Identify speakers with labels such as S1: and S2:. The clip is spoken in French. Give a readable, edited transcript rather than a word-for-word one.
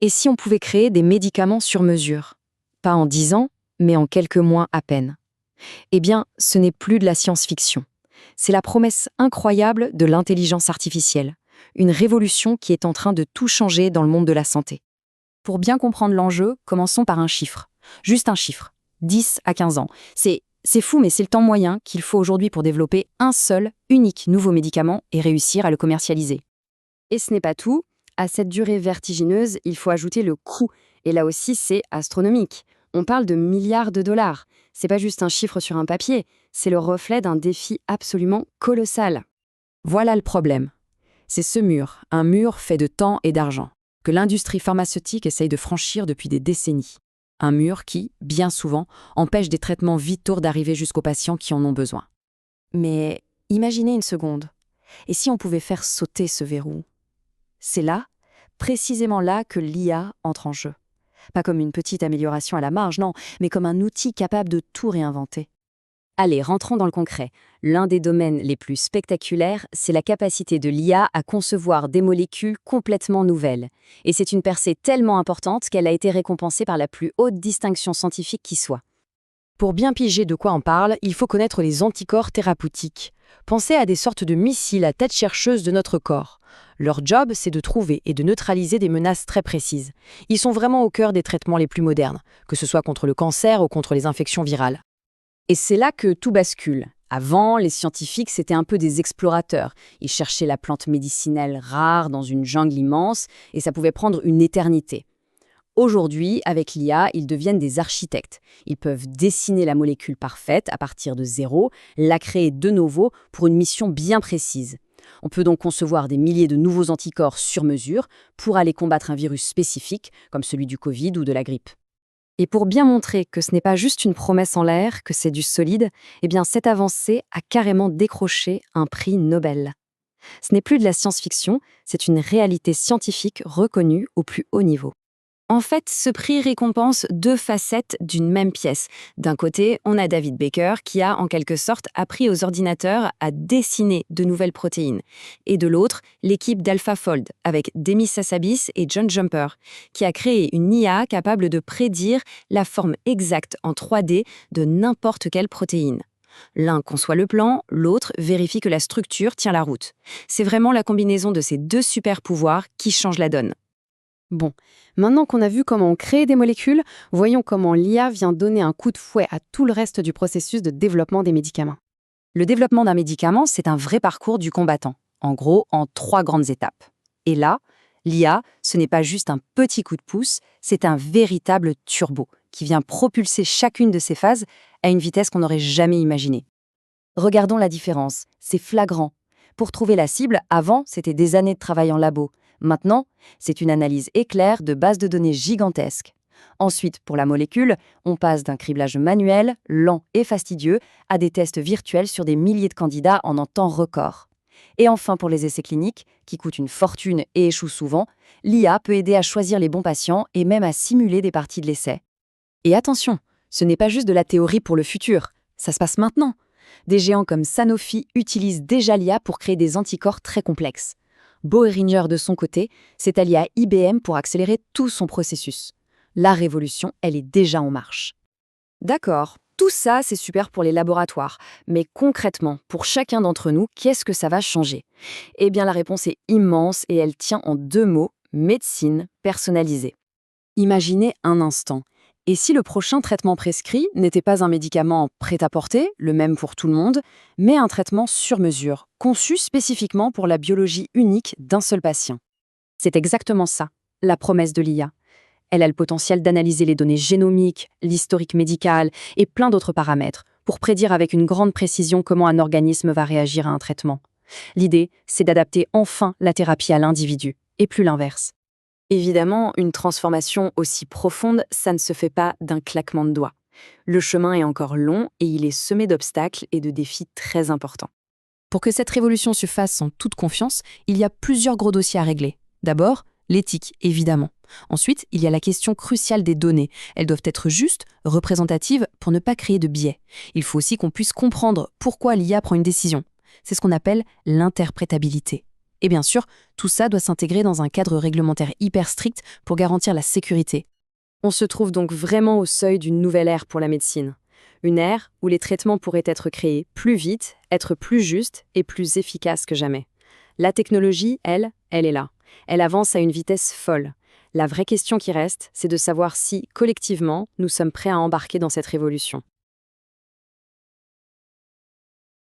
S1: Et si on pouvait créer des médicaments sur mesure? Pas en 10 ans, mais en quelques mois à peine. Eh bien, ce n'est plus de la science-fiction. C'est la promesse incroyable de l'intelligence artificielle, une révolution qui est en train de tout changer dans le monde de la santé. Pour bien comprendre l'enjeu, commençons par un chiffre. Juste un chiffre. 10 à 15 ans. C'est fou, mais c'est le temps moyen qu'il faut aujourd'hui pour développer un seul, unique nouveau médicament et réussir à le commercialiser. Et ce n'est pas tout. À cette durée vertigineuse, il faut ajouter le coût. Et là aussi, c'est astronomique. On parle de milliards de dollars. C'est pas juste un chiffre sur un papier, c'est le reflet d'un défi absolument colossal. Voilà le problème. C'est ce mur, un mur fait de temps et d'argent, que l'industrie pharmaceutique essaye de franchir depuis des décennies. Un mur qui, bien souvent, empêche des traitements vitaux d'arriver jusqu'aux patients qui en ont besoin. Mais imaginez une seconde. Et si on pouvait faire sauter ce verrou? C'est là, précisément là, que l'IA entre en jeu. Pas comme une petite amélioration à la marge, non, mais comme un outil capable de tout réinventer. Allez, rentrons dans le concret. L'un des domaines les plus spectaculaires, c'est la capacité de l'IA à concevoir des molécules complètement nouvelles. Et c'est une percée tellement importante qu'elle a été récompensée par la plus haute distinction scientifique qui soit. Pour bien piger de quoi on parle, il faut connaître les anticorps thérapeutiques. Pensez à des sortes de missiles à tête chercheuse de notre corps. Leur job, c'est de trouver et de neutraliser des menaces très précises. Ils sont vraiment au cœur des traitements les plus modernes, que ce soit contre le cancer ou contre les infections virales. Et c'est là que tout bascule. Avant, les scientifiques, c'était un peu des explorateurs. Ils cherchaient la plante médicinale rare dans une jungle immense, et ça pouvait prendre une éternité. Aujourd'hui, avec l'IA, ils deviennent des architectes. Ils peuvent dessiner la molécule parfaite à partir de zéro, la créer de nouveau pour une mission bien précise. On peut donc concevoir des milliers de nouveaux anticorps sur mesure pour aller combattre un virus spécifique, comme celui du Covid ou de la grippe. Et pour bien montrer que ce n'est pas juste une promesse en l'air, que c'est du solide, eh bien cette avancée a carrément décroché un prix Nobel. Ce n'est plus de la science-fiction, c'est une réalité scientifique reconnue au plus haut niveau. En fait, ce prix récompense deux facettes d'une même pièce. D'un côté, on a David Baker qui a en quelque sorte appris aux ordinateurs à dessiner de nouvelles protéines. Et de l'autre, l'équipe d'AlphaFold avec Demis Hassabis et John Jumper qui a créé une IA capable de prédire la forme exacte en 3D de n'importe quelle protéine. L'un conçoit le plan, l'autre vérifie que la structure tient la route. C'est vraiment la combinaison de ces deux super pouvoirs qui change la donne. Bon, maintenant qu'on a vu comment on crée des molécules, voyons comment l'IA vient donner un coup de fouet à tout le reste du processus de développement des médicaments. Le développement d'un médicament, c'est un vrai parcours du combattant, en gros en 3 grandes étapes. Et là, l'IA, ce n'est pas juste un petit coup de pouce, c'est un véritable turbo qui vient propulser chacune de ces phases à une vitesse qu'on n'aurait jamais imaginée. Regardons la différence, c'est flagrant. Pour trouver la cible, avant, c'était des années de travail en labo. Maintenant, c'est une analyse éclair de bases de données gigantesques. Ensuite, pour la molécule, on passe d'un criblage manuel, lent et fastidieux, à des tests virtuels sur des milliers de candidats en un temps record. Et enfin, pour les essais cliniques, qui coûtent une fortune et échouent souvent, l'IA peut aider à choisir les bons patients et même à simuler des parties de l'essai. Et attention, ce n'est pas juste de la théorie pour le futur, ça se passe maintenant. Des géants comme Sanofi utilisent déjà l'IA pour créer des anticorps très complexes. Boehringer, de son côté, s'est allié à IBM pour accélérer tout son processus. La révolution, elle est déjà en marche. D'accord, tout ça, c'est super pour les laboratoires. Mais concrètement, pour chacun d'entre nous, qu'est-ce que ça va changer? Eh bien, la réponse est immense et elle tient en 2 mots, médecine personnalisée. Imaginez un instant. Et si le prochain traitement prescrit n'était pas un médicament prêt-à-porter, le même pour tout le monde, mais un traitement sur mesure, conçu spécifiquement pour la biologie unique d'un seul patient? C'est exactement ça, la promesse de l'IA. Elle a le potentiel d'analyser les données génomiques, l'historique médical et plein d'autres paramètres pour prédire avec une grande précision comment un organisme va réagir à un traitement. L'idée, c'est d'adapter enfin la thérapie à l'individu, et plus l'inverse. Évidemment, une transformation aussi profonde, ça ne se fait pas d'un claquement de doigts. Le chemin est encore long et il est semé d'obstacles et de défis très importants. Pour que cette révolution se fasse en toute confiance, il y a plusieurs gros dossiers à régler. D'abord, l'éthique, évidemment. Ensuite, il y a la question cruciale des données. Elles doivent être justes, représentatives, pour ne pas créer de biais. Il faut aussi qu'on puisse comprendre pourquoi l'IA prend une décision. C'est ce qu'on appelle l'interprétabilité.
S2: Et bien sûr, tout ça doit s'intégrer dans un cadre réglementaire hyper strict pour garantir la sécurité.
S1: On se trouve donc vraiment au seuil d'une nouvelle ère pour la médecine. Une ère où les traitements pourraient être créés plus vite, être plus justes et plus efficaces que jamais. La technologie, elle est là. Elle avance à une vitesse folle. La vraie question qui reste, c'est de savoir si, collectivement, nous sommes prêts à embarquer dans cette révolution.